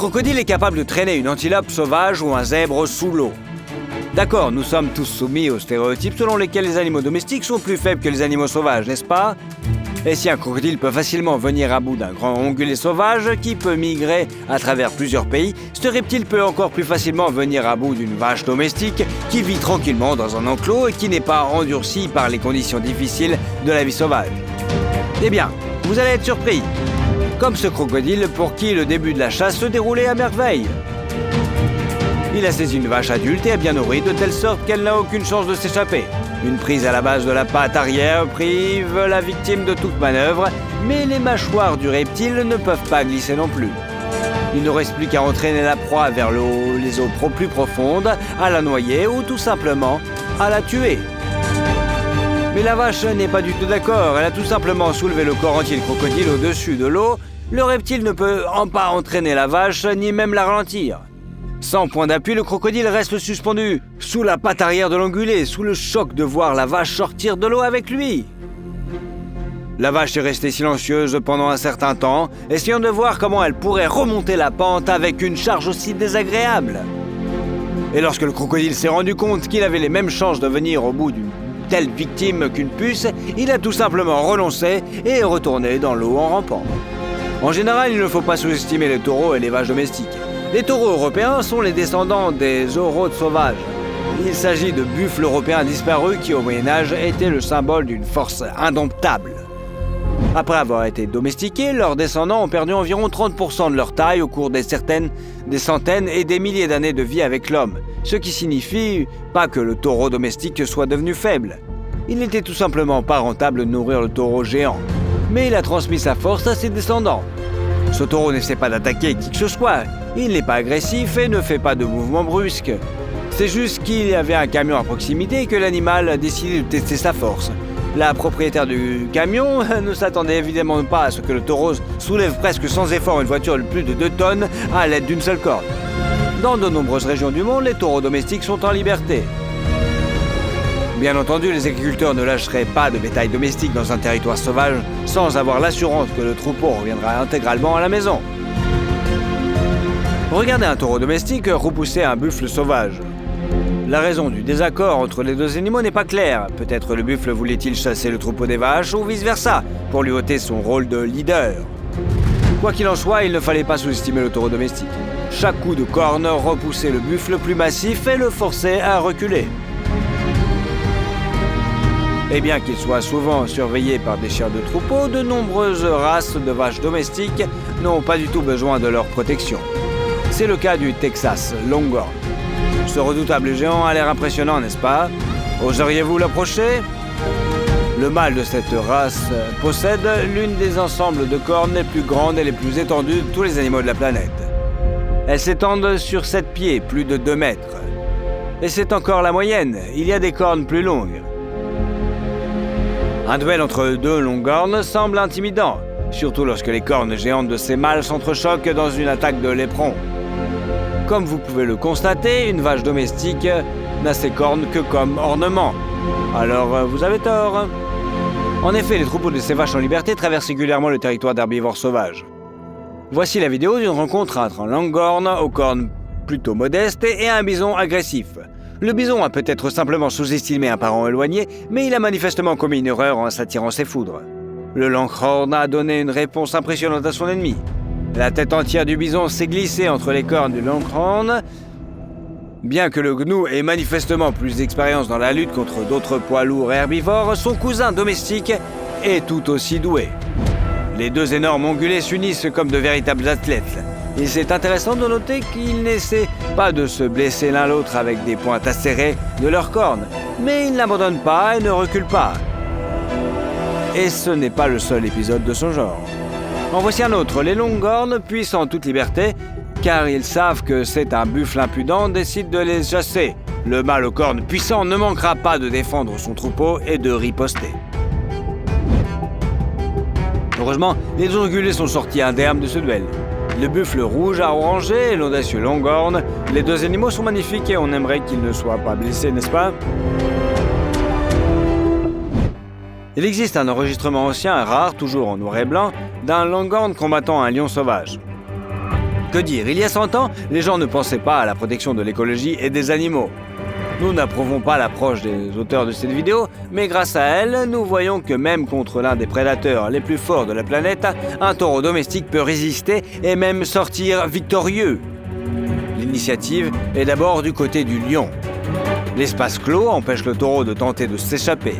Le crocodile est capable de traîner une antilope sauvage ou un zèbre sous l'eau. D'accord, nous sommes tous soumis aux stéréotypes selon lesquels les animaux domestiques sont plus faibles que les animaux sauvages, n'est-ce pas? Et si un crocodile peut facilement venir à bout d'un grand ongulé sauvage qui peut migrer à travers plusieurs pays, ce reptile peut encore plus facilement venir à bout d'une vache domestique qui vit tranquillement dans un enclos et qui n'est pas endurcie par les conditions difficiles de la vie sauvage. Eh bien, vous allez être surpris. Comme ce crocodile pour qui le début de la chasse se déroulait à merveille. Il a saisi une vache adulte et a bien nourri de telle sorte qu'elle n'a aucune chance de s'échapper. Une prise à la base de la patte arrière prive la victime de toute manœuvre, mais les mâchoires du reptile ne peuvent pas glisser non plus. Il ne reste plus qu'à entraîner la proie vers les eaux plus profondes, à la noyer ou tout simplement à la tuer. Mais la vache n'est pas du tout d'accord, elle a tout simplement soulevé le corps entier du crocodile au-dessus de l'eau. Le reptile ne peut pas entraîner la vache, ni même la ralentir. Sans point d'appui, le crocodile reste suspendu sous la patte arrière de l'ongulé, sous le choc de voir la vache sortir de l'eau avec lui. La vache est restée silencieuse pendant un certain temps, essayant de voir comment elle pourrait remonter la pente avec une charge aussi désagréable. Et lorsque le crocodile s'est rendu compte qu'il avait les mêmes chances de venir au bout d'une telle victime qu'une puce, il a tout simplement renoncé et est retourné dans l'eau en rampant. En général, il ne faut pas sous-estimer les taureaux et les vaches domestiques. Les taureaux européens sont les descendants des aurochs sauvages. Il s'agit de buffles européens disparus qui, au Moyen-Âge, étaient le symbole d'une force indomptable. Après avoir été domestiqués, leurs descendants ont perdu environ 30% de leur taille au cours des centaines et des milliers d'années de vie avec l'homme, ce qui signifie pas que le taureau domestique soit devenu faible. Il n'était tout simplement pas rentable de nourrir le taureau géant, mais il a transmis sa force à ses descendants. Ce taureau n'essaie pas d'attaquer qui que ce soit, il n'est pas agressif et ne fait pas de mouvements brusques. C'est juste qu'il y avait un camion à proximité et que l'animal a décidé de tester sa force. La propriétaire du camion ne s'attendait évidemment pas à ce que le taureau soulève presque sans effort une voiture de plus de 2 tonnes à l'aide d'une seule corde. Dans de nombreuses régions du monde, les taureaux domestiques sont en liberté. Bien entendu, les agriculteurs ne lâcheraient pas de bétail domestique dans un territoire sauvage sans avoir l'assurance que le troupeau reviendra intégralement à la maison. Regardez un taureau domestique repousser un buffle sauvage. La raison du désaccord entre les deux animaux n'est pas claire. Peut-être le buffle voulait-il chasser le troupeau des vaches ou vice-versa, pour lui ôter son rôle de leader. Quoi qu'il en soit, il ne fallait pas sous-estimer le taureau domestique. Chaque coup de corne repoussait le buffle plus massif et le forçait à reculer. Et bien qu'il soit souvent surveillé par des chiens de troupeau, de nombreuses races de vaches domestiques n'ont pas du tout besoin de leur protection. C'est le cas du Texas Longhorn. Ce redoutable géant a l'air impressionnant, n'est-ce pas? Oseriez-vous l'approcher? Le mâle de cette race possède l'une des ensembles de cornes les plus grandes et les plus étendues de tous les animaux de la planète. Elles s'étendent sur 7 pieds, plus de 2 mètres. Et c'est encore la moyenne, il y a des cornes plus longues. Un duel entre 2 longhorns semble intimidant, surtout lorsque les cornes géantes de ces mâles s'entrechoquent dans une attaque de l'éperon. Comme vous pouvez le constater, une vache domestique n'a ses cornes que comme ornement. Alors, vous avez tort. En effet, les troupeaux de ces vaches en liberté traversent régulièrement le territoire d'herbivores sauvages. Voici la vidéo d'une rencontre entre un longhorn aux cornes plutôt modestes et un bison agressif. Le bison a peut-être simplement sous-estimé un parent éloigné, mais il a manifestement commis une erreur en s'attirant ses foudres. Le longhorn a donné une réponse impressionnante à son ennemi. La tête entière du bison s'est glissée entre les cornes du longhorn. Bien que le gnou ait manifestement plus d'expérience dans la lutte contre d'autres poids lourds et herbivores, son cousin domestique est tout aussi doué. Les 2 énormes ongulés s'unissent comme de véritables athlètes. Et c'est intéressant de noter qu'ils n'essaient pas de se blesser l'un l'autre avec des pointes acérées de leurs cornes, mais ils n'abandonnent pas et ne reculent pas. Et ce n'est pas le seul épisode de son genre. En voici un autre. Les longhorns, puissants en toute liberté, car ils savent que c'est un buffle impudent, décident de les chasser. Le mâle aux cornes puissants ne manquera pas de défendre son troupeau et de riposter. Heureusement, les 2 ongulés sont sortis indemnes de ce duel. Le buffle rouge à orangé et l'audacieux longhorn, les 2 animaux sont magnifiques et on aimerait qu'ils ne soient pas blessés, n'est-ce pas? Il existe un enregistrement ancien, rare, toujours en noir et blanc, d'un longhorn combattant un lion sauvage. Que dire, il y a 100 ans, les gens ne pensaient pas à la protection de l'écologie et des animaux. Nous n'approuvons pas l'approche des auteurs de cette vidéo, mais grâce à elle, nous voyons que même contre l'un des prédateurs les plus forts de la planète, un taureau domestique peut résister et même sortir victorieux. L'initiative est d'abord du côté du lion. L'espace clos empêche le taureau de tenter de s'échapper.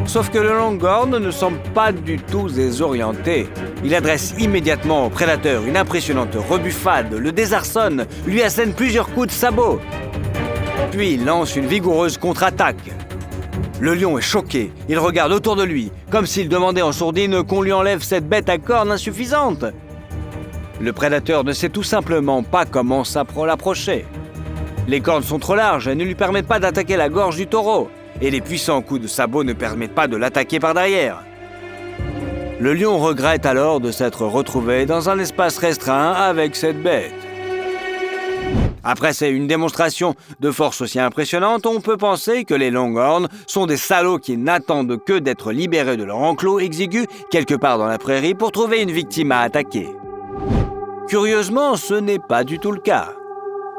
Sauf que le longhorn ne semble pas du tout désorienté. Il adresse immédiatement au prédateur une impressionnante rebuffade, le désarçonne, lui assène plusieurs coups de sabot. Puis il lance une vigoureuse contre-attaque. Le lion est choqué, il regarde autour de lui, comme s'il demandait en sourdine qu'on lui enlève cette bête à cornes insuffisante. Le prédateur ne sait tout simplement pas comment l'approcher. Les cornes sont trop larges et ne lui permettent pas d'attaquer la gorge du taureau. Et les puissants coups de sabot ne permettent pas de l'attaquer par derrière. Le lion regrette alors de s'être retrouvé dans un espace restreint avec cette bête. Après une démonstration de force aussi impressionnante, on peut penser que les longhorns sont des salauds qui n'attendent que d'être libérés de leur enclos exigu quelque part dans la prairie pour trouver une victime à attaquer. Curieusement, ce n'est pas du tout le cas.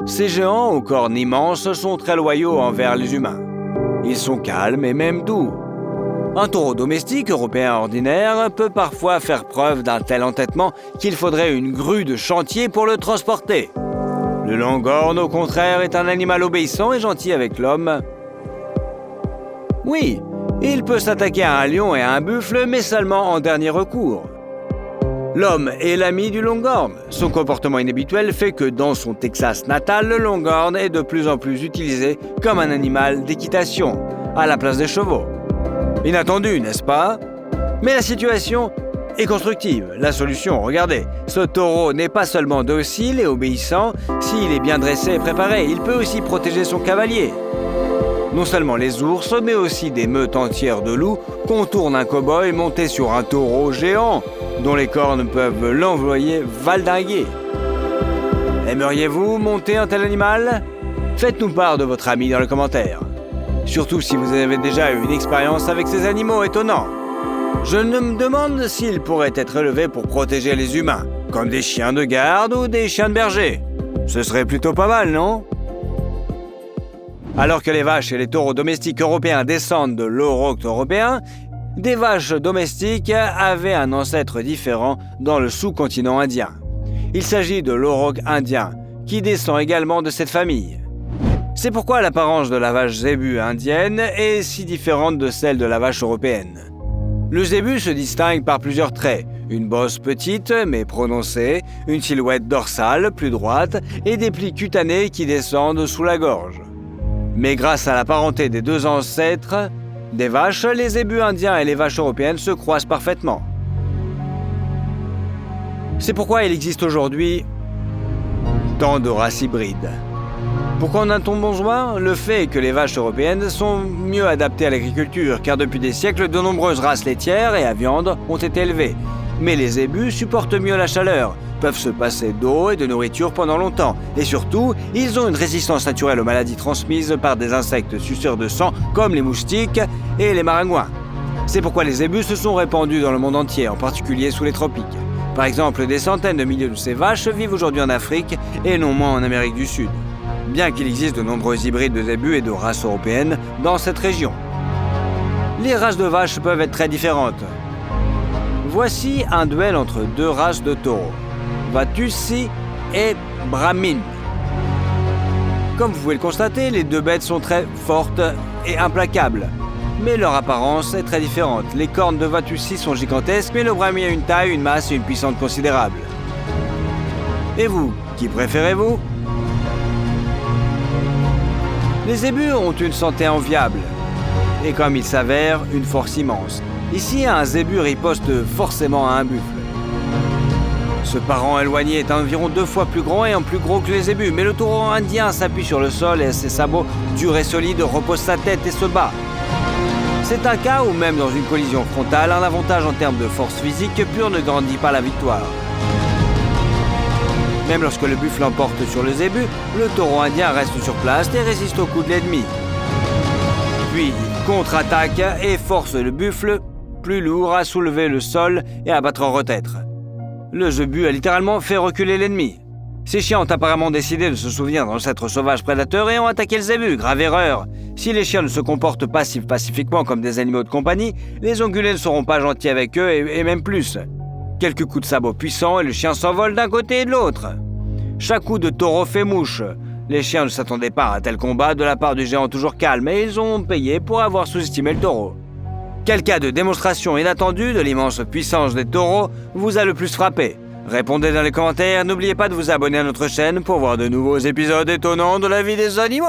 Ces géants aux cornes immenses sont très loyaux envers les humains. Ils sont calmes et même doux. Un taureau domestique européen ordinaire peut parfois faire preuve d'un tel entêtement qu'il faudrait une grue de chantier pour le transporter. Le longhorn, au contraire, est un animal obéissant et gentil avec l'homme. Oui, il peut s'attaquer à un lion et à un buffle, mais seulement en dernier recours. L'homme est l'ami du longhorn. Son comportement inhabituel fait que dans son Texas natal, le longhorn est de plus en plus utilisé comme un animal d'équitation, à la place des chevaux. Inattendu, n'est-ce pas? Mais la situation est constructive. La solution, regardez, ce taureau n'est pas seulement docile et obéissant, s'il est bien dressé et préparé, il peut aussi protéger son cavalier. Non seulement les ours, mais aussi des meutes entières de loups contournent un cow-boy monté sur un taureau géant, dont les cornes peuvent l'envoyer valdinguer. Aimeriez-vous monter un tel animal? Faites-nous part de votre avis dans les commentaires. Surtout si vous avez déjà eu une expérience avec ces animaux étonnants. Je me demande s'ils pourraient être élevés pour protéger les humains, comme des chiens de garde ou des chiens de berger. Ce serait plutôt pas mal, non? Alors que les vaches et les taureaux domestiques européens descendent de l'aurochs européen, des vaches domestiques avaient un ancêtre différent dans le sous-continent indien. Il s'agit de l'auroch indien, qui descend également de cette famille. C'est pourquoi l'apparence de la vache zébu indienne est si différente de celle de la vache européenne. Le zébu se distingue par plusieurs traits, une bosse petite mais prononcée, une silhouette dorsale plus droite et des plis cutanés qui descendent sous la gorge. Mais grâce à la parenté des deux ancêtres des vaches, les zébus indiens et les vaches européennes se croisent parfaitement. C'est pourquoi il existe aujourd'hui tant de races hybrides. Pourquoi en a-t-on besoin? Le fait est que les vaches européennes sont mieux adaptées à l'agriculture, car depuis des siècles, de nombreuses races laitières et à viande ont été élevées. Mais les zébus supportent mieux la chaleur, peuvent se passer d'eau et de nourriture pendant longtemps. Et surtout, ils ont une résistance naturelle aux maladies transmises par des insectes suceurs de sang comme les moustiques et les maringouins. C'est pourquoi les zébus se sont répandus dans le monde entier, en particulier sous les tropiques. Par exemple, des centaines de milliers de ces vaches vivent aujourd'hui en Afrique et non moins en Amérique du Sud, bien qu'il existe de nombreux hybrides de zébus et de races européennes dans cette région. Les races de vaches peuvent être très différentes. Voici un duel entre deux races de taureaux, Watusi et Brahmin. Comme vous pouvez le constater, les deux bêtes sont très fortes et implacables, mais leur apparence est très différente. Les cornes de Watusi sont gigantesques, mais le Brahmin a une taille, une masse et une puissance considérables. Et vous, qui préférez-vous? Les zébus ont une santé enviable, et comme il s'avère, une force immense. Ici, un zébu riposte forcément à un buffle. Ce parent éloigné est environ 2 fois plus grand et en plus gros que les zébus, mais le taureau indien s'appuie sur le sol et ses sabots durs et solides reposent sa tête et se bat. C'est un cas où même dans une collision frontale, un avantage en termes de force physique pure ne grandit pas la victoire. Même lorsque le buffle l'emporte sur le zébu, le taureau indien reste sur place et résiste aux coups de l'ennemi. Puis il contre-attaque et force le buffle, plus lourd, à soulever le sol et à battre en retraite. Le zébu a littéralement fait reculer l'ennemi. Ces chiens ont apparemment décidé de se souvenir d'ancêtres sauvages prédateurs et ont attaqué le zébu, grave erreur. Si les chiens ne se comportent pas si pacifiquement comme des animaux de compagnie, les ongulés ne seront pas gentils avec eux et même plus. Quelques coups de sabot puissants et le chien s'envole d'un côté et de l'autre. Chaque coup de taureau fait mouche. Les chiens ne s'attendaient pas à un tel combat de la part du géant toujours calme et ils ont payé pour avoir sous-estimé le taureau. Quel cas de démonstration inattendue de l'immense puissance des taureaux vous a le plus frappé? Répondez dans les commentaires, n'oubliez pas de vous abonner à notre chaîne pour voir de nouveaux épisodes étonnants de la vie des animaux.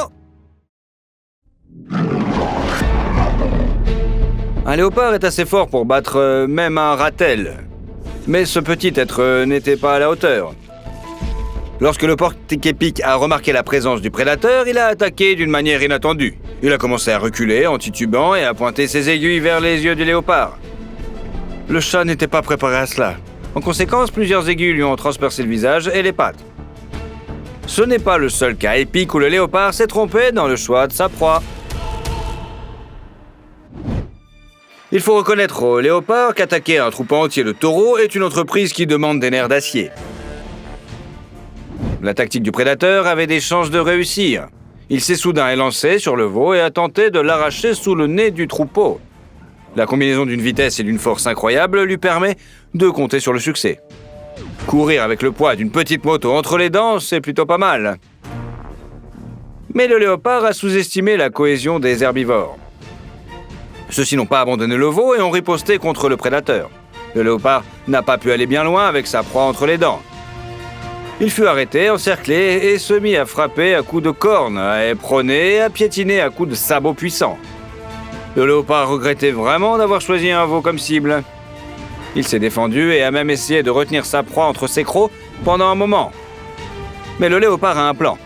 Un léopard est assez fort pour battre même un ratel. Mais ce petit être n'était pas à la hauteur. Lorsque le porc-épic a remarqué la présence du prédateur, il a attaqué d'une manière inattendue. Il a commencé à reculer en titubant et à pointer ses aiguilles vers les yeux du léopard. Le chat n'était pas préparé à cela. En conséquence, plusieurs aiguilles lui ont transpercé le visage et les pattes. Ce n'est pas le seul cas épique où le léopard s'est trompé dans le choix de sa proie. Il faut reconnaître au léopard qu'attaquer un troupeau entier de taureaux est une entreprise qui demande des nerfs d'acier. La tactique du prédateur avait des chances de réussir. Il s'est soudain élancé sur le veau et a tenté de l'arracher sous le nez du troupeau. La combinaison d'une vitesse et d'une force incroyable lui permet de compter sur le succès. Courir avec le poids d'une petite moto entre les dents, c'est plutôt pas mal. Mais le léopard a sous-estimé la cohésion des herbivores. Ceux-ci n'ont pas abandonné le veau et ont riposté contre le prédateur. Le léopard n'a pas pu aller bien loin avec sa proie entre les dents. Il fut arrêté, encerclé et se mit à frapper à coups de cornes, à éperonner et à piétiner à coups de sabots puissants. Le léopard regrettait vraiment d'avoir choisi un veau comme cible. Il s'est défendu et a même essayé de retenir sa proie entre ses crocs pendant un moment. Mais le léopard a un plan.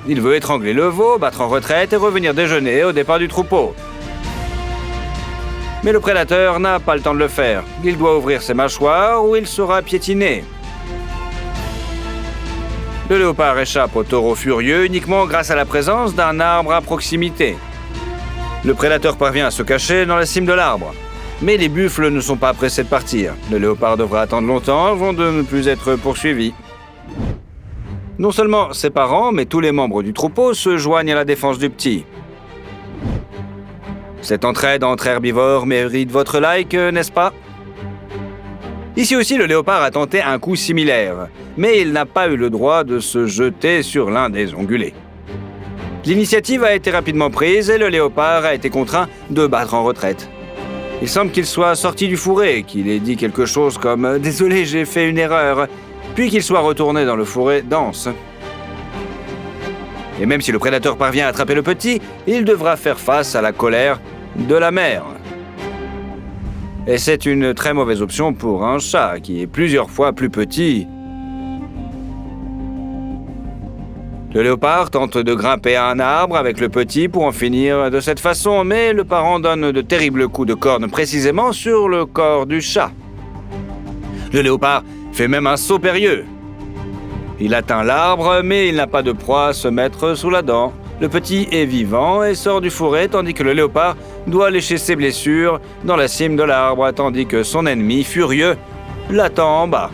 Il veut étrangler le veau, battre en retraite et revenir déjeuner au départ du troupeau. Mais le prédateur n'a pas le temps de le faire. Il doit ouvrir ses mâchoires ou il sera piétiné. Le léopard échappe au taureau furieux uniquement grâce à la présence d'un arbre à proximité. Le prédateur parvient à se cacher dans la cime de l'arbre. Mais les buffles ne sont pas pressés de partir. Le léopard devra attendre longtemps avant de ne plus être poursuivi. Non seulement ses parents, mais tous les membres du troupeau se joignent à la défense du petit. Cette entraide entre herbivores mérite votre like, n'est-ce pas? Ici aussi, le léopard a tenté un coup similaire, mais il n'a pas eu le droit de se jeter sur l'un des ongulés. L'initiative a été rapidement prise et le léopard a été contraint de battre en retraite. Il semble qu'il soit sorti du fourré, qu'il ait dit quelque chose comme « Désolé, j'ai fait une erreur », puis qu'il soit retourné dans le fourré dense. Et même si le prédateur parvient à attraper le petit, il devra faire face à la colère de la mère. Et c'est une très mauvaise option pour un chat qui est plusieurs fois plus petit. Le léopard tente de grimper à un arbre avec le petit pour en finir de cette façon, mais le parent donne de terribles coups de corne précisément sur le corps du chat. Le léopard fait même un saut périlleux. Il atteint l'arbre, mais il n'a pas de proie à se mettre sous la dent. Le petit est vivant et sort du fourré, tandis que le léopard doit lécher ses blessures dans la cime de l'arbre, tandis que son ennemi, furieux, l'attend en bas.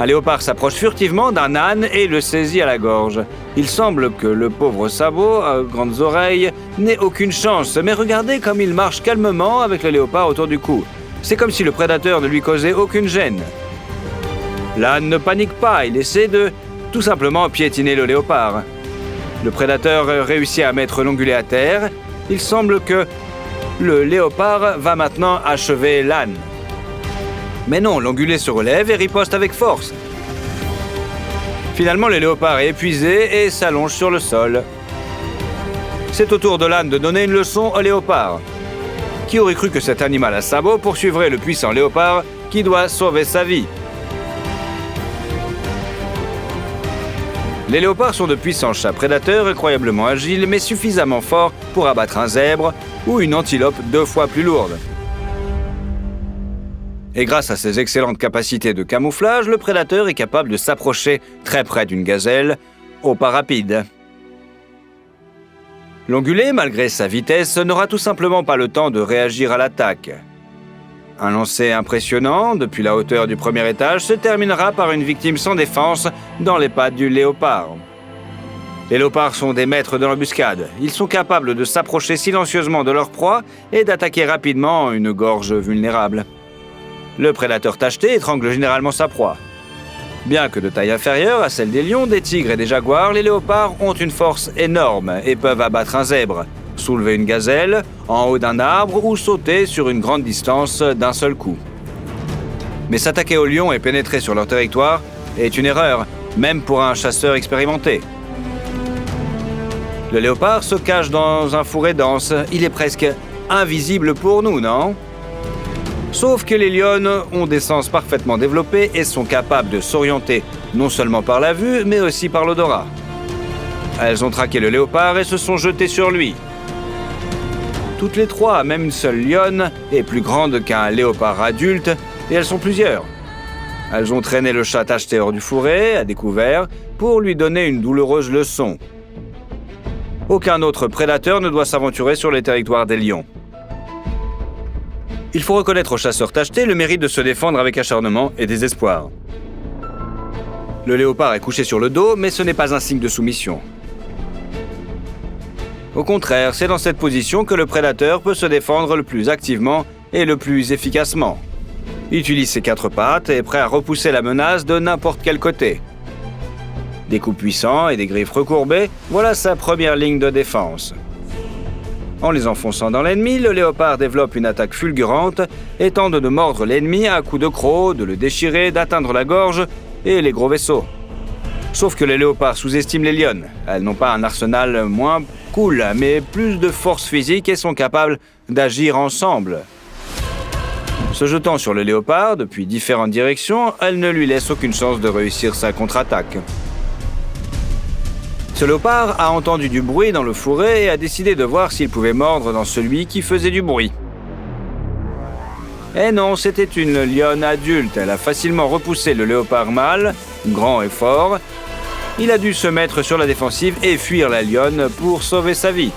Un léopard s'approche furtivement d'un âne et le saisit à la gorge. Il semble que le pauvre sabot, à grandes oreilles, n'ait aucune chance, mais regardez comme il marche calmement avec le léopard autour du cou. C'est comme si le prédateur ne lui causait aucune gêne. L'âne ne panique pas, il essaie de tout simplement piétiner le léopard. Le prédateur réussit à mettre l'ongulé à terre. Il semble que le léopard va maintenant achever l'âne. Mais non, l'ongulé se relève et riposte avec force. Finalement, le léopard est épuisé et s'allonge sur le sol. C'est au tour de l'âne de donner une leçon au léopard. Qui aurait cru que cet animal à sabots poursuivrait le puissant léopard qui doit sauver sa vie? Les léopards sont de puissants chats prédateurs incroyablement agiles mais suffisamment forts pour abattre un zèbre ou une antilope 2 fois plus lourde. Et grâce à ses excellentes capacités de camouflage, le prédateur est capable de s'approcher très près d'une gazelle au pas rapide. L'ongulé, malgré sa vitesse, n'aura tout simplement pas le temps de réagir à l'attaque. Un lancer impressionnant, depuis la hauteur du premier étage, se terminera par une victime sans défense dans les pattes du léopard. Les léopards sont des maîtres de l'embuscade. Ils sont capables de s'approcher silencieusement de leur proie et d'attaquer rapidement une gorge vulnérable. Le prédateur tacheté étrangle généralement sa proie. Bien que de taille inférieure à celle des lions, des tigres et des jaguars, les léopards ont une force énorme et peuvent abattre un zèbre, soulever une gazelle en haut d'un arbre ou sauter sur une grande distance d'un seul coup. Mais s'attaquer aux lions et pénétrer sur leur territoire est une erreur, même pour un chasseur expérimenté. Le léopard se cache dans un fourré dense. Il est presque invisible pour nous, non? Sauf que les lionnes ont des sens parfaitement développés et sont capables de s'orienter non seulement par la vue, mais aussi par l'odorat. Elles ont traqué le léopard et se sont jetées sur lui. Toutes les trois, même une seule lionne, est plus grande qu'un léopard adulte, et elles sont plusieurs. Elles ont traîné le chat tacheté hors du fourré, à découvert, pour lui donner une douloureuse leçon. Aucun autre prédateur ne doit s'aventurer sur les territoires des lions. Il faut reconnaître au chasseur tacheté le mérite de se défendre avec acharnement et désespoir. Le léopard est couché sur le dos, mais ce n'est pas un signe de soumission. Au contraire, c'est dans cette position que le prédateur peut se défendre le plus activement et le plus efficacement. Il utilise ses quatre pattes et est prêt à repousser la menace de n'importe quel côté. Des coups puissants et des griffes recourbées, voilà sa première ligne de défense. En les enfonçant dans l'ennemi, le léopard développe une attaque fulgurante et tente de mordre l'ennemi à coups de croc, de le déchirer, d'atteindre la gorge et les gros vaisseaux. Sauf que les léopards sous-estiment les lionnes. Elles n'ont pas un arsenal moins cool, mais plus de force physique et sont capables d'agir ensemble. Se jetant sur le léopard depuis différentes directions, elles ne lui laissent aucune chance de réussir sa contre-attaque. Ce léopard a entendu du bruit dans le fourré et a décidé de voir s'il pouvait mordre dans celui qui faisait du bruit. Eh non, c'était une lionne adulte. Elle a facilement repoussé le léopard mâle, grand et fort. Il a dû se mettre sur la défensive et fuir la lionne pour sauver sa vie.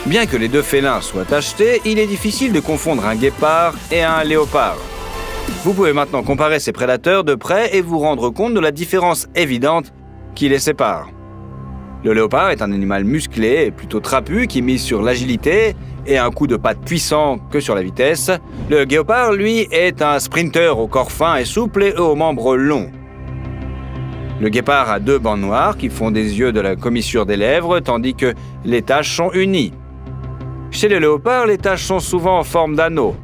Bien que les deux félins soient tachetés, il est difficile de confondre un guépard et un léopard. Vous pouvez maintenant comparer ces prédateurs de près et vous rendre compte de la différence évidente qui les sépare. Le léopard est un animal musclé et plutôt trapu qui mise sur l'agilité et un coup de patte puissant que sur la vitesse. Le guépard, lui, est un sprinter au corps fin et souple et aux membres longs. Le guépard a deux bandes noires qui font des yeux de la commissure des lèvres, tandis que les taches sont unies. Chez le léopard, les taches sont souvent en forme d'anneau.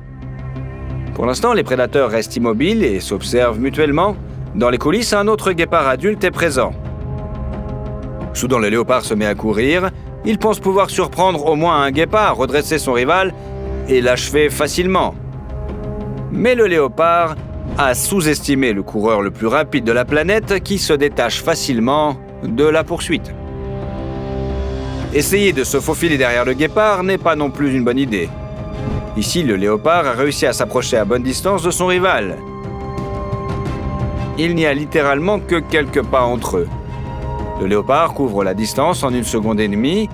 Pour l'instant, les prédateurs restent immobiles et s'observent mutuellement. Dans les coulisses, un autre guépard adulte est présent. Soudain, le léopard se met à courir. Il pense pouvoir surprendre au moins un guépard, redresser son rival et l'achever facilement. Mais le léopard a sous-estimé le coureur le plus rapide de la planète qui se détache facilement de la poursuite. Essayer de se faufiler derrière le guépard n'est pas non plus une bonne idée. Ici, le léopard a réussi à s'approcher à bonne distance de son rival. Il n'y a littéralement que quelques pas entre eux. Le léopard couvre la distance en 1 seconde et demie,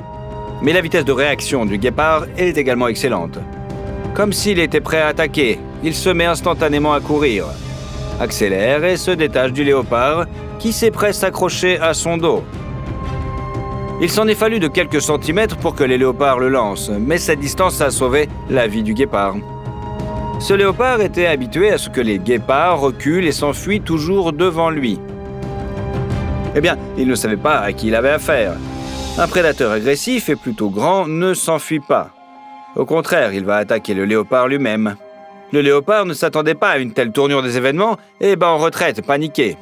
mais la vitesse de réaction du guépard est également excellente. Comme s'il était prêt à attaquer, il se met instantanément à courir, accélère et se détache du léopard qui s'est prêt à s'accrocher à son dos. Il s'en est fallu de quelques centimètres pour que les léopards le lancent, mais cette distance a sauvé la vie du guépard. Ce léopard était habitué à ce que les guépards reculent et s'enfuient toujours devant lui. Eh bien, il ne savait pas à qui il avait affaire. Un prédateur agressif et plutôt grand ne s'enfuit pas. Au contraire, il va attaquer le léopard lui-même. Le léopard ne s'attendait pas à une telle tournure des événements et bat en retraite, paniqué.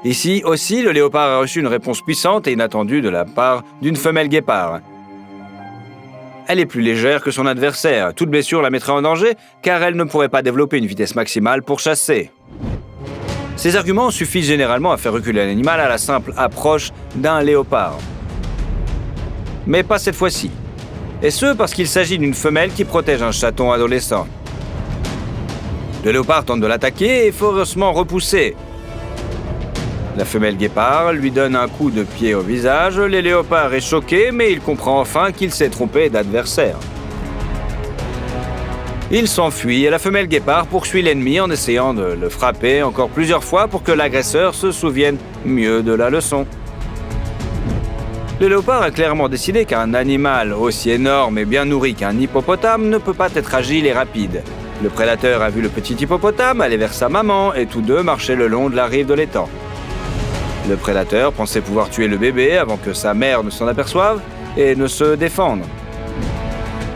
Ici aussi, le léopard a reçu une réponse puissante et inattendue de la part d'une femelle guépard. Elle est plus légère que son adversaire. Toute blessure la mettrait en danger, car elle ne pourrait pas développer une vitesse maximale pour chasser. Ces arguments suffisent généralement à faire reculer l'animal à la simple approche d'un léopard. Mais pas cette fois-ci. Et ce, parce qu'il s'agit d'une femelle qui protège un chaton adolescent. Le léopard tente de l'attaquer et est férocement repoussé. La femelle guépard lui donne un coup de pied au visage. Le léopard est choqué, mais il comprend enfin qu'il s'est trompé d'adversaire. Il s'enfuit et la femelle guépard poursuit l'ennemi en essayant de le frapper encore plusieurs fois pour que l'agresseur se souvienne mieux de la leçon. Le léopard a clairement décidé qu'un animal aussi énorme et bien nourri qu'un hippopotame ne peut pas être agile et rapide. Le prédateur a vu le petit hippopotame aller vers sa maman et tous deux marchaient le long de la rive de l'étang. Le prédateur pensait pouvoir tuer le bébé avant que sa mère ne s'en aperçoive et ne se défende.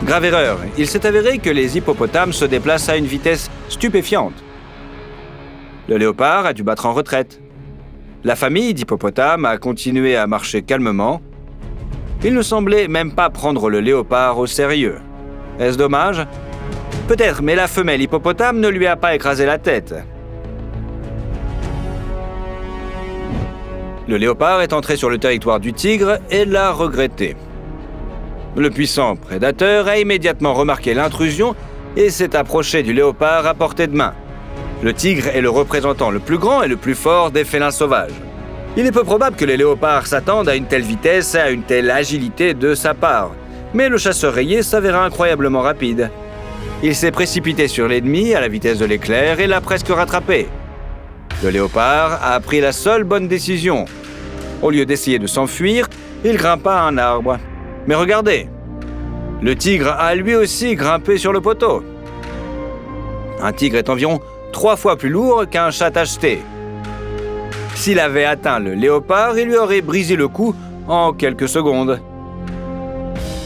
Grave erreur, il s'est avéré que les hippopotames se déplacent à une vitesse stupéfiante. Le léopard a dû battre en retraite. La famille d'hippopotames a continué à marcher calmement. Il ne semblait même pas prendre le léopard au sérieux. Est-ce dommage ? Peut-être, mais la femelle hippopotame ne lui a pas écrasé la tête. Le léopard est entré sur le territoire du tigre et l'a regretté. Le puissant prédateur a immédiatement remarqué l'intrusion et s'est approché du léopard à portée de main. Le tigre est le représentant le plus grand et le plus fort des félins sauvages. Il est peu probable que les léopards s'attendent à une telle vitesse et à une telle agilité de sa part, mais le chasseur rayé s'avéra incroyablement rapide. Il s'est précipité sur l'ennemi à la vitesse de l'éclair et l'a presque rattrapé. Le léopard a pris la seule bonne décision. Au lieu d'essayer de s'enfuir, il grimpa à un arbre. Mais regardez, le tigre a lui aussi grimpé sur le poteau. Un tigre est environ 3 fois plus lourd qu'un chat tacheté. S'il avait atteint le léopard, il lui aurait brisé le cou en quelques secondes.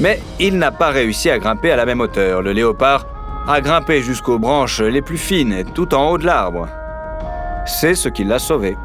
Mais il n'a pas réussi à grimper à la même hauteur. Le léopard a grimpé jusqu'aux branches les plus fines, tout en haut de l'arbre. C'est ce qui l'a sauvé.